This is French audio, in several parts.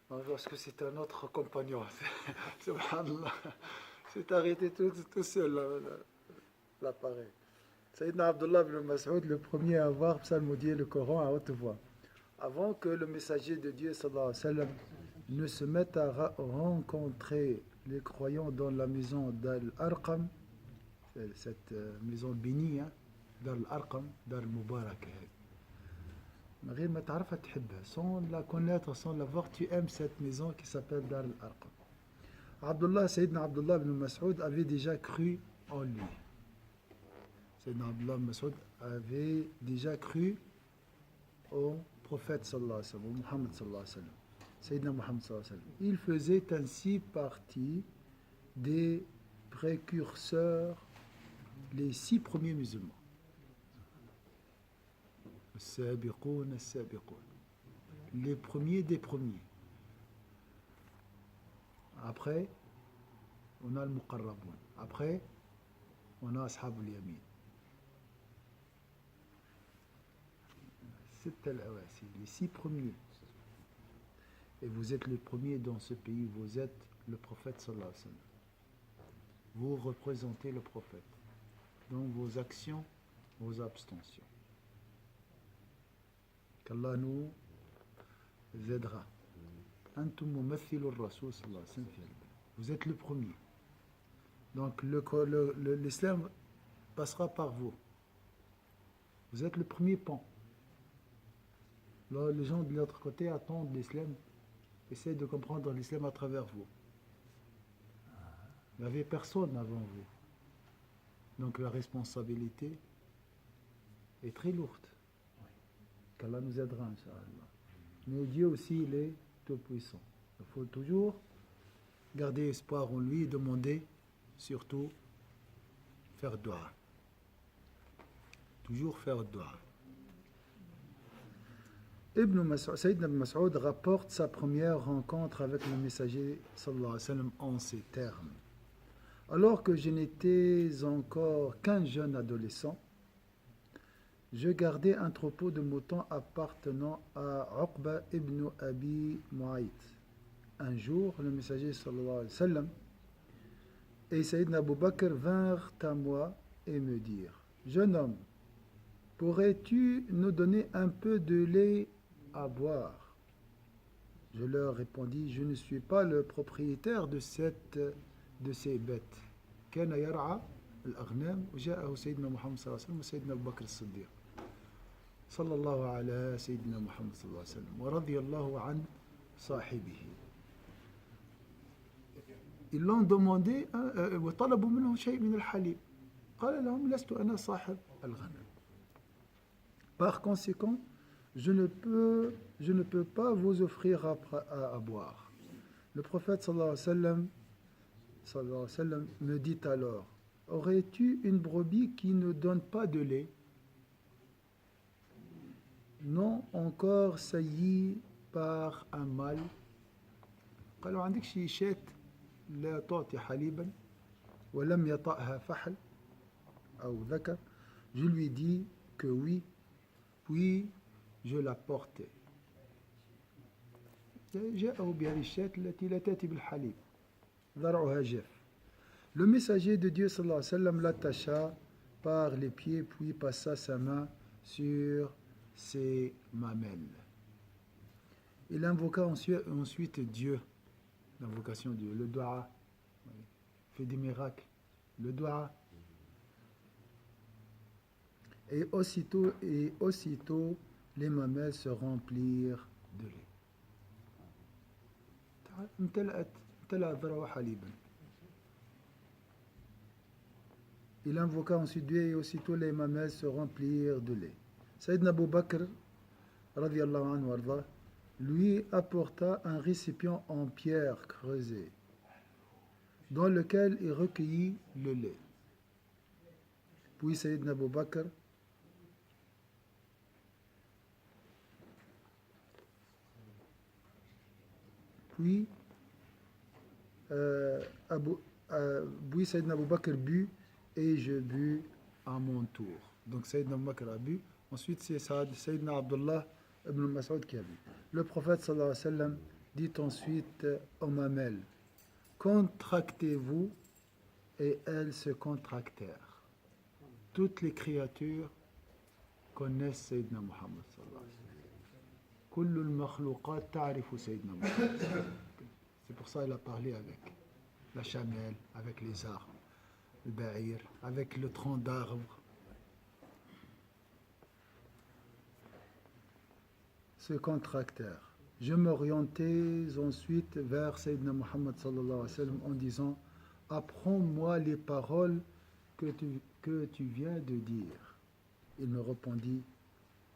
Non, parce que c'est un autre compagnon. Subhanallah. C'est arrêté tout seul l'appareil. Sayyidina Abdullah ibn Mas'ud, le premier à avoir psalmodié le Coran à haute voix. Avant que le messager de Dieu sallallahu alayhi wa sallam ne se mette à rencontrer les croyants dans la maison d'Al-Arqam, cette maison bénie, hein, d'Al-Arqam, d'Al-Mubarak. من غير ما تعرفها تحبها sans la connaître, sans la voir, tu aimes cette maison qui s'appelle Dar al-Arqam. Abdullah, Sayyidina Abdullah ibn Mas'ud avait déjà cru en lui. Sayyidina Abdullah ibn Mas'ud avait déjà cru au prophète sallallahu alayhi wa sallam, au Muhammad sallallahu alayhi wa sallam. Sayyidina Muhammad sallallahu alayhi wa sallam. Il faisait ainsi partie des précurseurs, les 6 premiers musulmans. السابقون السابقون, les premiers des premiers. Après, on a le Muqarraboun. Après, on a Ashab al-Yamin. C'est les 6 premiers. Et vous êtes le premier dans ce pays, vous êtes le prophète sallallahu alayhi wa sallam. Vous représentez le prophète dans vos actions, vos abstentions. Qu'Allah nous aidera. Antum mumathilur Rasul sallallahu alayhi wa sallam. Vous êtes le premier. Donc l'islam passera par vous. Vous êtes le premier pan. Là, les gens de l'autre côté attendent l'islam, essaient de comprendre l'islam à travers vous. Il n'y avait personne avant vous. Donc la responsabilité est très lourde. Qu'Allah nous aidera, Inch'Allah. Mais Dieu aussi, il est tout-puissant. Il faut toujours garder espoir en lui et demander, surtout, faire dua. Toujours faire dua. Sayyidina ibn Mas'ud rapporte sa première rencontre avec le messager sallallahu alayhi wa sallam en ces termes. Alors que je n'étais encore qu'un jeune adolescent, je gardais un troupeau de moutons appartenant à Uqba ibn Abi Mu'ayt. Un jour, le messager sallallahu alayhi wa sallam et Sayyidina Abu Bakr vinrent à moi et me dirent: Jeune homme, pourrais-tu nous donner un peu de lait à boire? Je leur répondis: je ne suis pas le propriétaire de ces bêtes. كان يرعى الأغنام وجاءه سيدنا محمد صلى الله عليه وسلم وسيدنا أبو بكر الصديق صلى الله على سيدنا محمد صلى الله عليه وسلم ورضي الله عن صاحبه. Ils l'ont demandé وطلبوا منه شيء من الحليب قال لهم لست أنا صاحب الغنم. Par conséquent, je ne peux pas vous offrir à boire. Le prophète sallallahu alayhi wa sallam me dit alors: aurais-tu une brebis qui ne donne pas de lait? Non encore saillie par un mâle. قالوا عندك شي شاة لا تعطي حليبا ولم يطأها فحل أو ذكر. Je lui dis que oui, puis je la portais. جاءه بهذه الشاة التي لا تأتي بالحليب ذرعها جاف. Le messager de Dieu sallallahu alayhi wa sallam l'attacha par les pieds puis passa sa main sur ses mamelles. Il invoqua ensuite Dieu, l'invocation de Dieu, le dua, fait des miracles, le dua. Et aussitôt les mamelles se remplirent de lait. Il invoqua ensuite Dieu et aussitôt les mamelles se remplirent de lait. Sayyidina Abu Bakr, radiyallahu anhu warda, lui apporta un récipient en pierre creusée, dans lequel il recueillit le lait. Puis Sayyidina Abu Bakr Sayyidina Abu Bakr but et je bus à mon tour. Donc Sayyidina Abu Bakr a bu, ensuite c'est Sayyidina Abdullah ibn Mas'ud qui a bu. Le prophète sallallahu alayhi wa sallam dit ensuite aux mamelles, contractez-vous, et elles se contractèrent. Toutes les créatures connaissent Sayyidina Muhammad sallallahu alayhi wa sallam. كل المخلوقات تعرف سيدنا محمد. C'est pour ça qu'il a parlé avec la chamelle, avec les arbres, le ba'ir, avec le tronc d'arbre. Se contractèrent. Je m'orientais ensuite vers Sayyidina Muhammad sallallahu alayhi wa sallam en disant, apprends-moi les paroles que tu viens de dire. Il me répondit,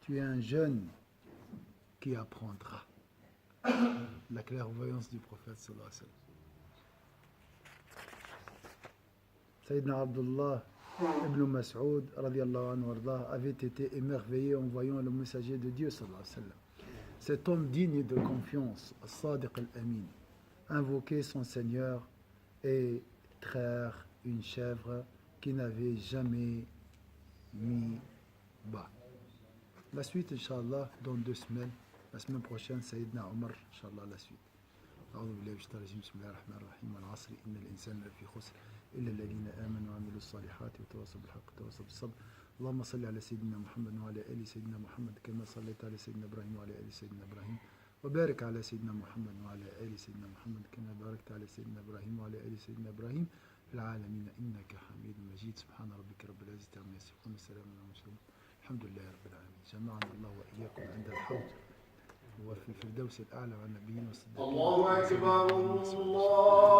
tu es un jeune qui apprendra. La clairvoyance du prophète sallallahu alayhi wa sallam. Sayyidina Abdullah ibn Mas'ud radiallahu anhu wardah, avait été émerveillé en voyant le messager de Dieu sallallahu alayhi wa sallam. Cet homme digne de confiance, Sadiq al-Amin, invoquait son Seigneur et traire une chèvre qui n'avait jamais mis bas. La suite, Inch'Allah, dans 2 semaines. La semaine prochaine, Sayyidina Omar, Inch'Allah, la suite. أعوذ بالله من الشيطان الرجيم بسم الله الرحمن الرحيم والعصر إن الإنسان لفي خسر إلا الذين آمنوا وعملوا الصالحات وتواصوا بالحق وتواصوا بالصبر اللهم صل على سيدنا محمد وعلى آل سيدنا محمد كما صليت على سيدنا إبراهيم وعلى آل سيدنا إبراهيم وبارك على سيدنا محمد وعلى آل سيدنا محمد كما باركت على سيدنا إبراهيم وعلى آل سيدنا إبراهيم في العالمين إنك حميد مجيد سبحان ربك رب العزة عما يصفون وسلام على المرسلين الحمد لله رب العالمين جمعنا الله وإياكم عند الحوض وفي الفردوس الأعلى والنبيين والصديقين. الله أكبر الله